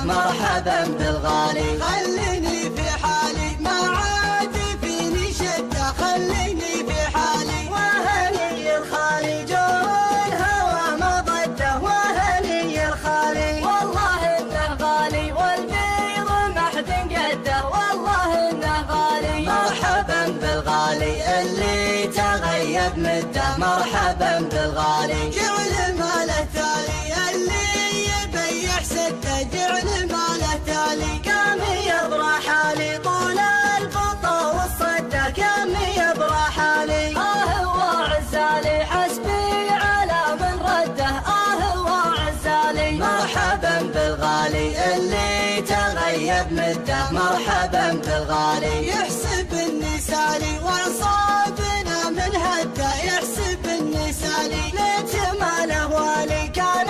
مرحبا بالغالي. خليني في حالي ما عاد فيني شدة، خليني في حالي. وهني الخالي جو الهوى مضده، وهني الخالي والله انه غالي والبيض ما حد قده، والله انه غالي. مرحبا بالغالي اللي تغيب مده، مرحبا بالغالي. جعل ماله تالي اللي يبي يحسده، جعل ماله تالي. كم يبرى حالي طول البطا والصده، كم يبرى حالي. وعزالي حسبي على من رده، وعزالي. مرحبا بالغالي اللي تغيب مده، مرحبا بالغالي. يحسب النسالي وانصابنا من هده، يحسب النسالي. ليت ماله والي كان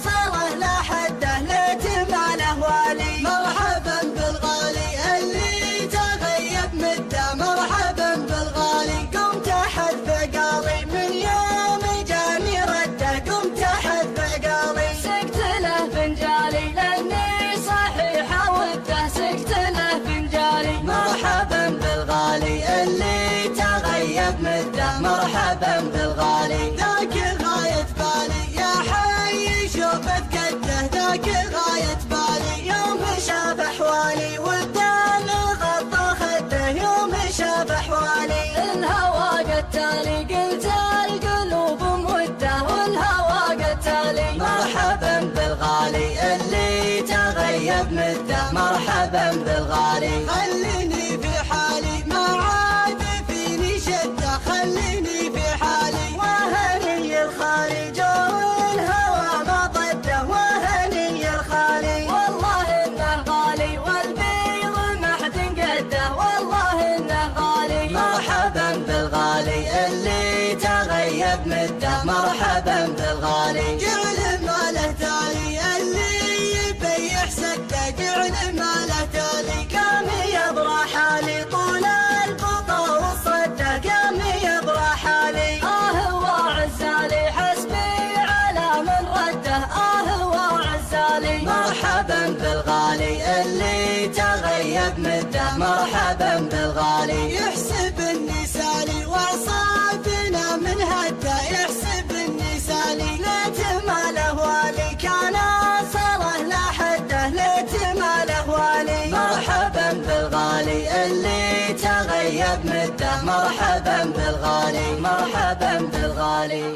صله لا حده، ليت ماله والي. مرحبا بالغالي اللي تغيب مده، مرحبا بالغالي. قمت احد بقالي من يوم جاني رده، قمت احد بقالي. سقت له فنجالي لاني صحيح وده، سقت له فنجالي. مرحبا بالغالي اللي تغيب مده، مرحبا بالغالي. ذاك غاية بالي يا حي شوفت كده، ذاك غاية بالي. يوم شاف احوالي والدم غطى خده، يوم شاف احوالي. الهوى قتالي قلت القلوب موده، والهوى قتالي. مرحبا بالغالي اللي تغيب مده، مرحبا بالغالي. خليني في حالي ما عاد فيني شدة، خليني في حالي. وهني الخالي جو الهوى مضده، وهني الخالي والله انه غالي والبيض ما حد قده، والله انه غالي. مرحبا بالغالي اللي تغيب مده، مرحبا بالغالي. جعل ماله تالي اللي يبي يحسده، جعل ماله تالي. كم يبرى حالي طول البطا والصده، كم يبرى حالي. وعزالي حسبي على من رده، وعزالي. مرحبا بالغالي اللي تغيب مده، مرحبا بالغالي. يحسب النسالي وأعصابنا من هده، يحسب النسالي. ليت ماله والي كان صله لا حده، ليت ماله والي. مرحبا بالغالي اللي تغيب مده، مرحبا بالغالي. مرحبا بالغالي.